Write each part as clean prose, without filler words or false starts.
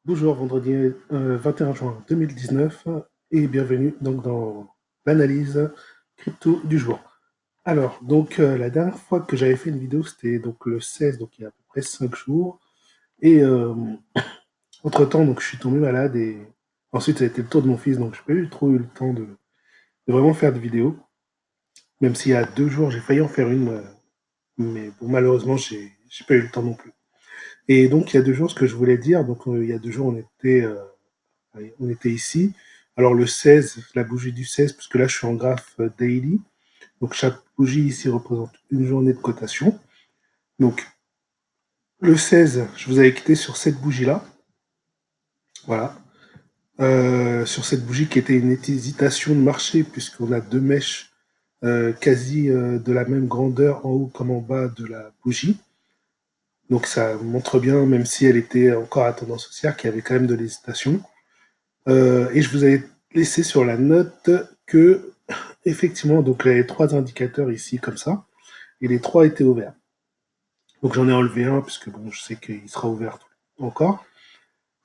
Bonjour, vendredi 21 juin 2019 et bienvenue donc dans l'analyse crypto du jour. Alors, donc la dernière fois que j'avais fait une vidéo, c'était donc le 16, donc il y a à peu près 5 jours. Et entre-temps, donc je suis tombé malade et ensuite ça a été le tour de mon fils, donc je n'ai pas trop eu le temps de vraiment faire de vidéo. Même s'il y a 2 jours, j'ai failli en faire une, mais bon, malheureusement, j'ai pas eu le temps non plus. Et donc il y a 2 jours, ce que je voulais dire, donc il y a 2 jours, on était ici. Alors le 16, la bougie du 16, puisque là je suis en graphe daily. Donc chaque bougie ici représente une journée de cotation. Donc le 16, je vous avais quitté sur cette bougie-là. Voilà. Sur cette bougie qui était une hésitation de marché, puisqu'on a deux mèches quasi de la même grandeur en haut comme en bas de la bougie. Donc ça montre bien, même si elle était encore à tendance haussière, qu'il y avait quand même de l'hésitation. Et je vous avais laissé sur la note que effectivement, donc il y avait trois indicateurs ici comme ça, et les trois étaient ouverts. Donc j'en ai enlevé un, puisque bon, je sais qu'il sera ouvert encore.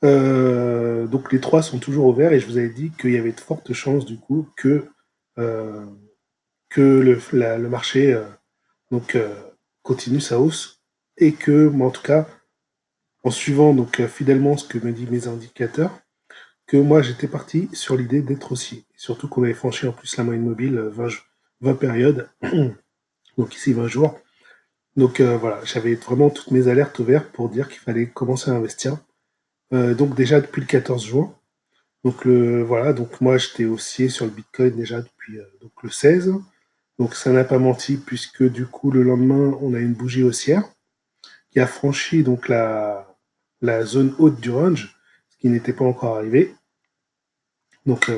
Donc les trois sont toujours ouverts, et je vous avais dit qu'il y avait de fortes chances du coup euh, que le marché donc, continue sa hausse, et que, moi, en tout cas, en suivant donc fidèlement ce que me disent mes indicateurs, que moi j'étais parti sur l'idée d'être haussier. Surtout qu'on avait franchi en plus la moyenne mobile 20 périodes, donc ici 20 jours. Donc voilà, j'avais vraiment toutes mes alertes ouvertes pour dire qu'il fallait commencer à investir. Donc déjà depuis le 14 juin. Donc voilà, donc moi j'étais haussier sur le Bitcoin déjà depuis donc le 16. Donc ça n'a pas menti puisque du coup le lendemain on a une bougie haussière qui a franchi donc la zone haute du range, ce qui n'était pas encore arrivé. Donc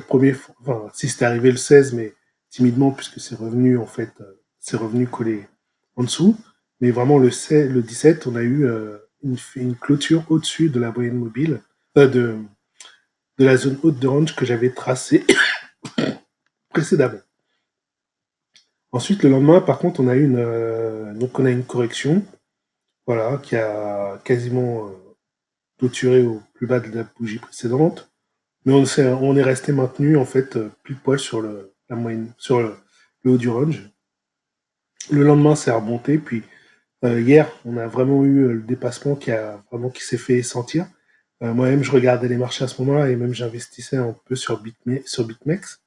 enfin si c'était arrivé le 16 mais timidement puisque c'est revenu en fait, c'est revenu coller en dessous. Mais vraiment le 17, on a eu une clôture au-dessus de la moyenne mobile, de la zone haute de range que j'avais tracée précédemment. Ensuite, le lendemain, par contre, donc on a une correction, voilà, qui a quasiment clôturé au plus bas de la bougie précédente. Mais on est resté maintenu en fait pile poil sur la moyenne, sur le haut du range. Le lendemain, c'est remonté, puis hier, on a vraiment eu le dépassement qui s'est fait sentir. Moi-même, je regardais les marchés à ce moment-là et même j'investissais un peu sur BitMEX.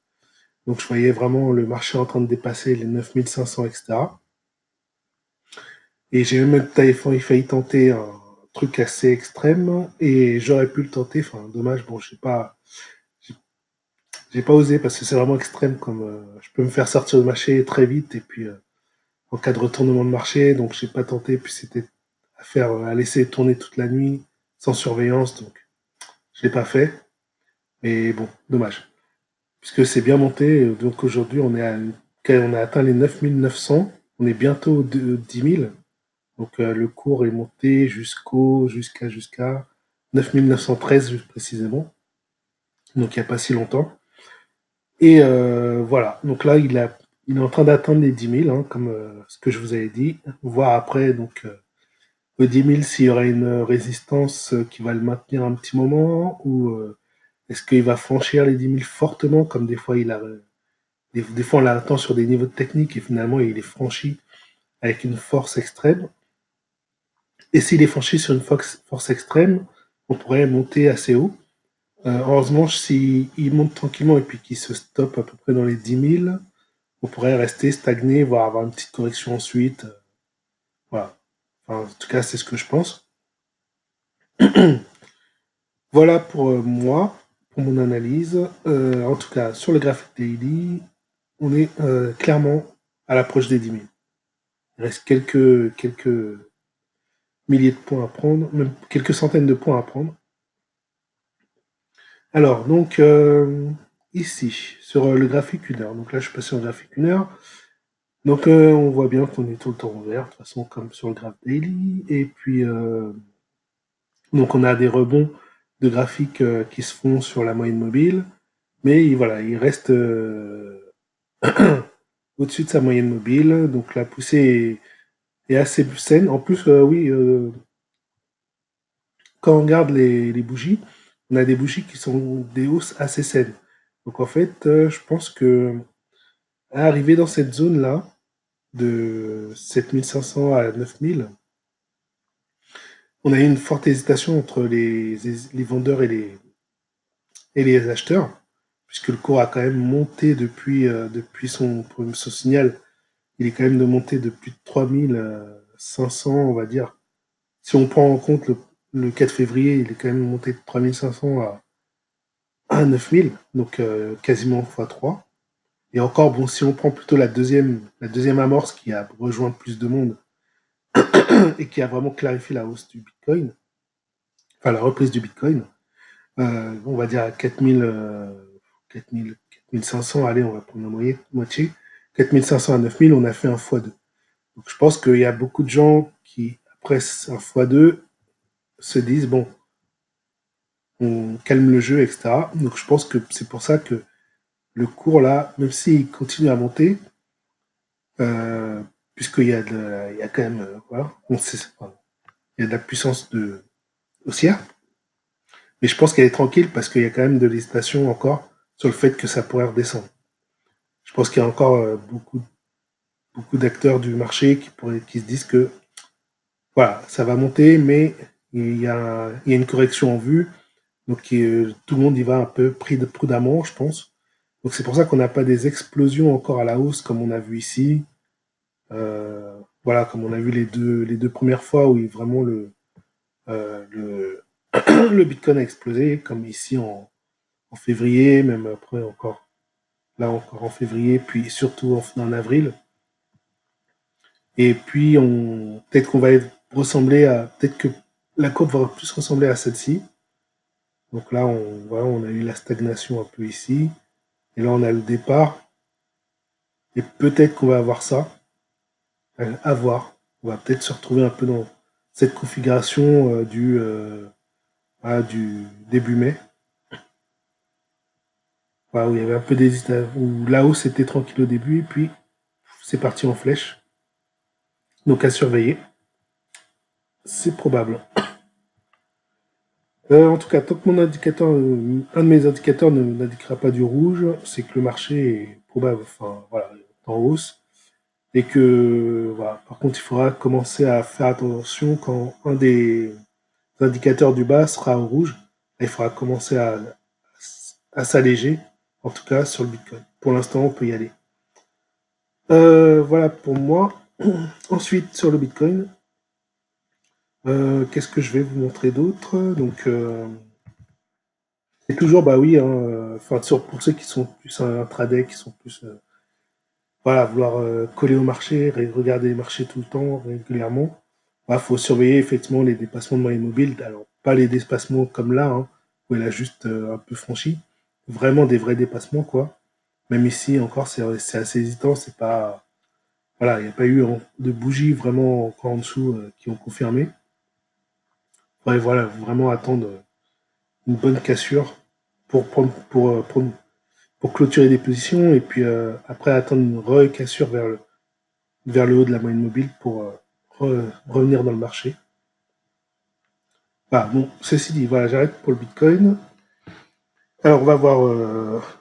Donc, je voyais vraiment le marché en train de dépasser les 9500, etc. Et j'ai même failli tenter un truc assez extrême et j'aurais pu le tenter. Enfin, dommage, bon, j'ai j'ai pas osé parce que c'est vraiment extrême comme je peux me faire sortir du marché très vite et puis en cas de retournement de marché, donc j'ai pas tenté. Puis c'était à laisser tourner toute la nuit sans surveillance, donc je l'ai pas fait. Mais bon, dommage. Puisque c'est bien monté, donc aujourd'hui on a atteint les 9900, on est bientôt de 10 000. Donc le cours est monté jusqu'à 9913 précisément, donc il n'y a pas si longtemps. Et voilà, donc là il est en train d'atteindre les 10 000, hein, comme ce que je vous avais dit, voir après donc le 10 000 s'il y aura une résistance qui va le maintenir un petit moment, ou est-ce qu'il va franchir les 10 000 fortement, comme des fois des fois on l'attend sur des niveaux de technique et finalement il est franchi avec une force extrême. Et s'il est franchi sur une force extrême, on pourrait monter assez haut. Heureusement, s'il monte tranquillement et puis qu'il se stoppe à peu près dans les 10 000, on pourrait rester stagné, voire avoir une petite correction ensuite. Voilà. Enfin, en tout cas, c'est ce que je pense. Voilà pour moi, pour mon analyse. En tout cas, sur le graphique daily, on est clairement à l'approche des 10 000. Il reste quelques milliers de points à prendre, même quelques centaines de points à prendre. Alors, donc, ici, sur le graphique 1 heure, donc là je suis passé en graphique 1 heure, donc on voit bien qu'on est tout le temps ouvert, de toute façon comme sur le graphe daily, et puis donc on a des rebonds de graphiques qui se font sur la moyenne mobile, mais voilà, il reste au-dessus de sa moyenne mobile, donc la poussée est assez saine. En plus, oui, quand on regarde les bougies, on a des bougies qui sont des hausses assez saines. Donc en fait, je pense que à arriver dans cette zone-là, de 7500 à 9000, on a eu une forte hésitation entre les vendeurs et les acheteurs, puisque le cours a quand même monté depuis son signal. Il est quand même de monter de plus de 3500, on va dire. Si on prend en compte le 4 février, il est quand même monté de 3500 à 9000, donc quasiment x3. Et encore, bon, si on prend plutôt la deuxième amorce qui a rejoint plus de monde et qui a vraiment clarifié la hausse du Bitcoin, enfin la reprise du Bitcoin, on va dire à 4000, 4000, 4500, allez, on va prendre la moitié, 4500 à 9000, on a fait un x2. Donc je pense qu'il y a beaucoup de gens qui, après un x2, se disent, bon, on calme le jeu, etc. Donc je pense que c'est pour ça que le cours là, même s'il continue à monter, euh, puisqu'il y a il y a quand même, voilà, il y a de la puissance haussière, mais je pense qu'elle est tranquille parce qu'il y a quand même de l'hésitation encore sur le fait que ça pourrait redescendre. Je pense qu'il y a encore beaucoup d'acteurs du marché qui se disent que voilà, ça va monter, mais il y a une correction en vue. Donc tout le monde y va un peu pris prudemment, je pense. Donc c'est pour ça qu'on n'a pas des explosions encore à la hausse comme on a vu ici. Voilà, comme on a vu les deux premières fois où vraiment le, le Bitcoin a explosé, comme ici en février, même après encore, là encore en février, puis surtout en avril. Et puis peut-être qu'on va peut-être que la courbe va plus ressembler à celle-ci. Donc là, voilà, on a eu la stagnation un peu ici. Et là, on a le départ. Et peut-être qu'on va avoir ça. À voir. On va peut-être se retrouver un peu dans cette configuration du début mai. Voilà, où il y avait un peu d'hésitation. Où la hausse était tranquille au début. Et puis, c'est parti en flèche. Donc à surveiller. C'est probable. En tout cas, tant que un de mes indicateurs n'indiquera pas du rouge, c'est que le marché est probable, enfin voilà, en hausse. Et que, voilà, par contre, il faudra commencer à faire attention quand un des indicateurs du bas sera au rouge. Il faudra commencer à s'alléger, en tout cas sur le Bitcoin. Pour l'instant, on peut y aller. Voilà pour moi. Ensuite, sur le Bitcoin, qu'est-ce que je vais vous montrer d'autre? Donc, c'est toujours, bah oui, hein, pour ceux qui sont plus intraday, qui sont plus, voilà, vouloir coller au marché, regarder les marchés tout le temps, régulièrement, il faut surveiller effectivement les dépassements de moyenne mobile. Alors, pas les dépassements comme là, hein, où elle a juste un peu franchi. Vraiment des vrais dépassements, quoi. Même ici, encore, c'est assez hésitant. C'est pas, voilà, il n'y a pas eu de bougies vraiment encore en dessous qui ont confirmé. Ouais, voilà, vraiment attendre une bonne cassure pour clôturer des positions et puis après attendre une recassure vers le haut de la moyenne mobile pour revenir dans le marché. Voilà, bon, ceci dit, voilà, j'arrête pour le Bitcoin. Alors, on va voir.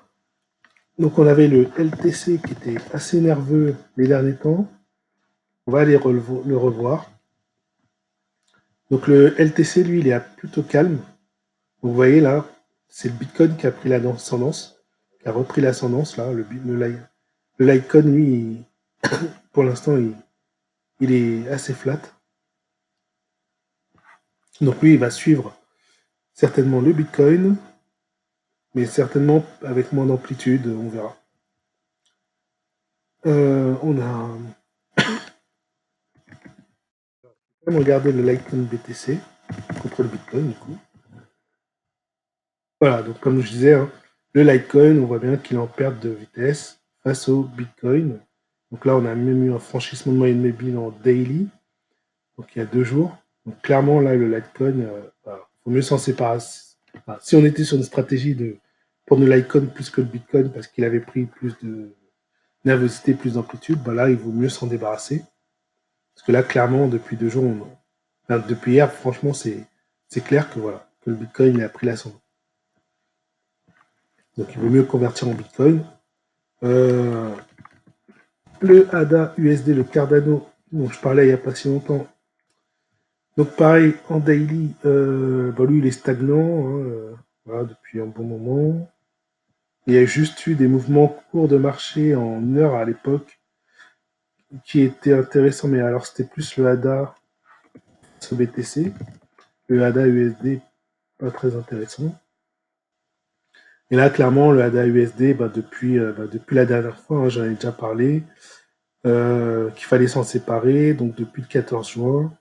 Donc, on avait le LTC qui était assez nerveux les derniers temps. On va aller le revoir. Donc, le LTC, lui, il est plutôt calme. Donc, vous voyez là, c'est le Bitcoin qui a pris l'ascendance, qui a repris l'ascendance là. Le Litecoin, lui, pour l'instant, il est assez flat. Donc, lui, il va suivre certainement le Bitcoin, mais certainement avec moins d'amplitude, on verra. On a quand même regardé le Litecoin BTC contre le Bitcoin, du coup. Voilà, donc comme je disais, hein, le Litecoin, on voit bien qu'il est en perte de vitesse face au Bitcoin. Donc là, on a même eu un franchissement de moyenne mobile en daily, donc il y a 2 jours. Donc clairement, là, le Litecoin, voilà, faut mieux s'en séparer. Enfin, si on était sur une stratégie de prendre le Litecoin plus que le Bitcoin parce qu'il avait pris plus de nervosité, plus d'amplitude, bah là, il vaut mieux s'en débarrasser. Parce que là, clairement, depuis 2 jours, enfin, depuis hier, franchement, c'est clair que voilà, que le Bitcoin il a pris l'ascendant. Donc il vaut mieux convertir en Bitcoin. Le ADA USD, le Cardano, dont je parlais il n'y a pas si longtemps. Donc pareil, en daily, lui il est stagnant, hein, voilà, depuis un bon moment. Il y a juste eu des mouvements courts de marché en heure à l'époque qui étaient intéressants, mais alors c'était plus le ADA sur BTC, le ADA USD pas très intéressant. Et là, clairement, le ADA USD, depuis la dernière fois, hein, j'en ai déjà parlé, qu'il fallait s'en séparer, donc depuis le 14 juin.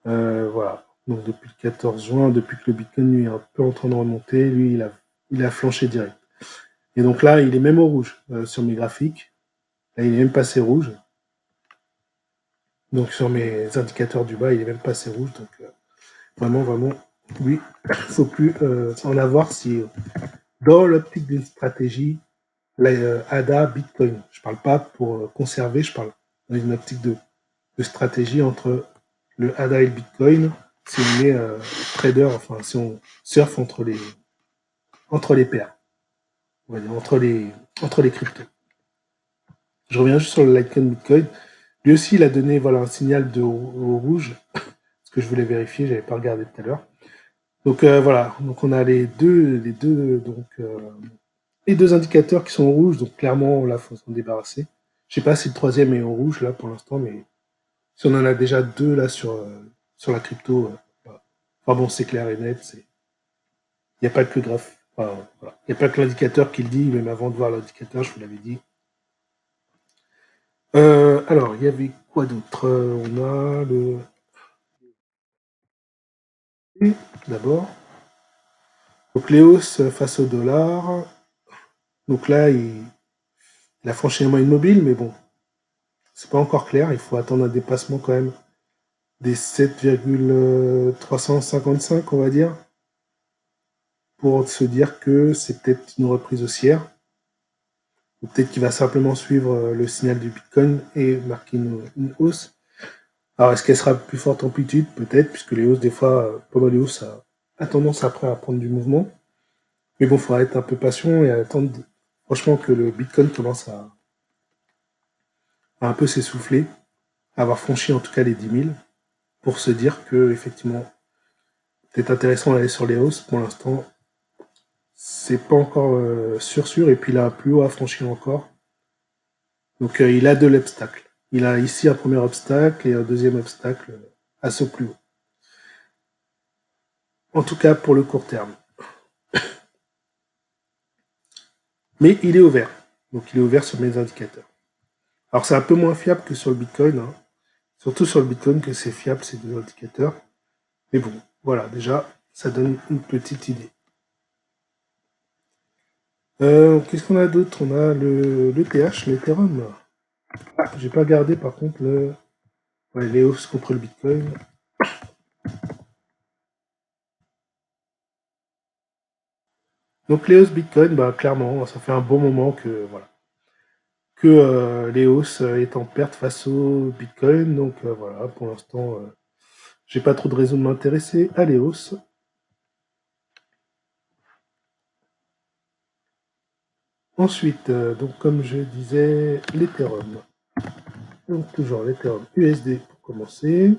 Voilà. Donc depuis le 14 juin, depuis que le Bitcoin lui, est un peu en train de remonter, lui, il a flanché direct. Et donc là, il est même au rouge sur mes graphiques. Là, il est même passé rouge. Donc sur mes indicateurs du bas, il est même passé rouge. Donc vraiment, vraiment, oui, il ne faut plus en avoir si dans l'optique d'une stratégie, la, ADA, Bitcoin. Je ne parle pas pour conserver, je parle dans une optique de stratégie entre le ADA et le Bitcoin. Si on est trader, enfin si on surfe entre les paires, on va dire, entre les cryptos. Je reviens juste sur le Litecoin Bitcoin. Lui aussi, il a donné voilà, un signal de au rouge, ce que je voulais vérifier, j'avais pas regardé tout à l'heure. Donc voilà, donc on a les deux indicateurs qui sont au rouge, donc clairement là, il faut s'en débarrasser. Je sais pas si le troisième est au rouge là pour l'instant, mais si on en a déjà deux là sur la crypto, voilà. Enfin bon, c'est clair et net, il n'y a pas que le graphe. Enfin, voilà. Il n'y a pas que l'indicateur qui le dit, même avant de voir l'indicateur, je vous l'avais dit. Alors, il y avait quoi d'autre? On a le d'abord. Donc les hausses face au dollar. Donc là, il a franchi la moyenne mobile, mais bon, c'est pas encore clair. Il faut attendre un dépassement quand même des 7,355, on va dire, pour se dire que c'est peut-être une reprise haussière. Ou peut-être qu'il va simplement suivre le signal du Bitcoin et marquer une hausse. Alors, est-ce qu'elle sera plus forte amplitude? Peut-être, puisque les hausses, des fois, pendant les hausses, ça a tendance après à prendre du mouvement. Mais bon, il faudra être un peu patient et attendre, franchement, que le Bitcoin commence à un peu s'essouffler, à avoir franchi en tout cas les 10 000, pour se dire que, effectivement, c'est intéressant d'aller sur les hausses. Pour l'instant, c'est pas encore sûr, et puis il a plus haut à franchir encore. Donc, il a de l'obstacle. Il a ici un premier obstacle et un deuxième obstacle à ce plus haut. En tout cas, pour le court terme. Mais il est ouvert. Donc il est ouvert sur mes indicateurs. Alors c'est un peu moins fiable que sur le Bitcoin. Hein. Surtout sur le Bitcoin que c'est fiable ces deux indicateurs. Mais bon, voilà, déjà, ça donne une petite idée. Qu'est-ce qu'on a d'autre? On a l'ETH, l'Ethereum. Ah, j'ai pas regardé par contre les hausses contre le Bitcoin. Donc les hausses Bitcoin, bah clairement, ça fait un bon moment que voilà que les hausses est en perte face au Bitcoin. Donc voilà, pour l'instant, j'ai pas trop de raison de m'intéresser à les hausses. Ensuite, donc comme je disais, l'Ethereum. Donc toujours l'Ethereum USD pour commencer.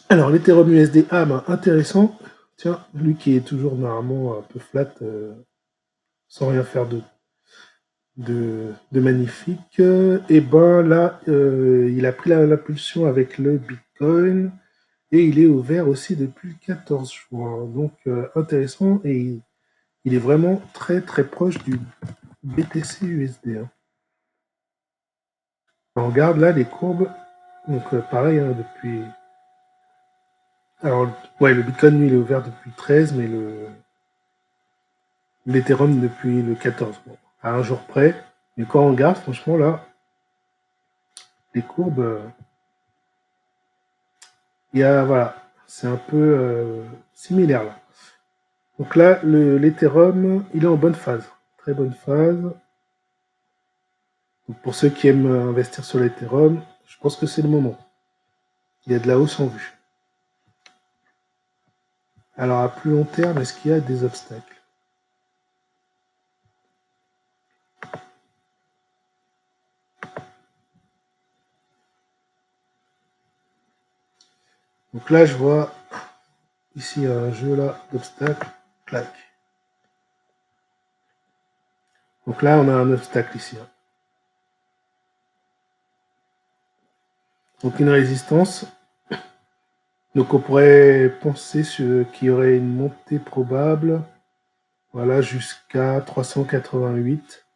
Alors l'Ethereum USD, ah ben intéressant. Tiens, lui qui est toujours normalement un peu flat, sans rien faire de magnifique. Et ben là, il a pris l'impulsion avec le Bitcoin et il est ouvert aussi depuis le 14 juin. Donc intéressant et il est vraiment très très proche du BTC USD. Hein. On regarde là les courbes. Donc pareil, hein, depuis. Alors ouais, le Bitcoin lui il est ouvert depuis le 13, mais l'Ethereum depuis le 14. Bon, à un jour près. Mais quand on regarde, franchement là, les courbes, il y a voilà, c'est un peu similaire là. Donc là, l'Ethereum, il est en bonne phase, très bonne phase. Donc pour ceux qui aiment investir sur l'Ethereum, je pense que c'est le moment. Il y a de la hausse en vue. Alors, à plus long terme, est-ce qu'il y a des obstacles? Donc là, je vois ici un jeu là d'obstacles. Clac. Donc là, on a un obstacle ici. Donc une résistance. Donc on pourrait penser qu'il y aurait une montée probable. Voilà, jusqu'à 388.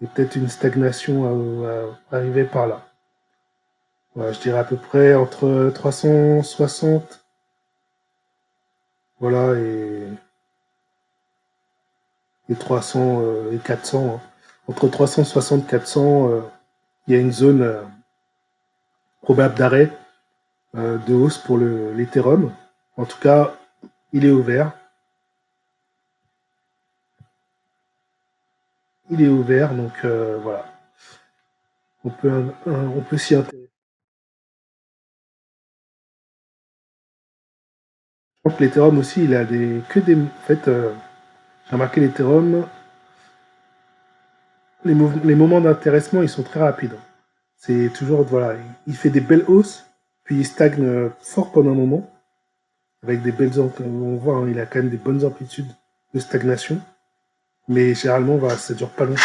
Et peut-être une stagnation à arriver par là. Voilà, je dirais à peu près entre 360. Voilà, et 300 et 400. Hein. Entre 360 et 400, il y a une zone probable d'arrêt de hausse pour l'Ethereum. En tout cas, il est ouvert. Il est ouvert, donc voilà. On peut s'y intéresser. Je pense que l'Ethereum aussi, il a En fait, j'ai remarqué l'Ethereum, les moments d'intéressement, ils sont très rapides. C'est toujours, voilà, il fait des belles hausses, puis il stagne fort pendant un moment, avec des belles on voit, hein, il a quand même des bonnes amplitudes de stagnation, mais généralement, voilà, ça dure pas longtemps.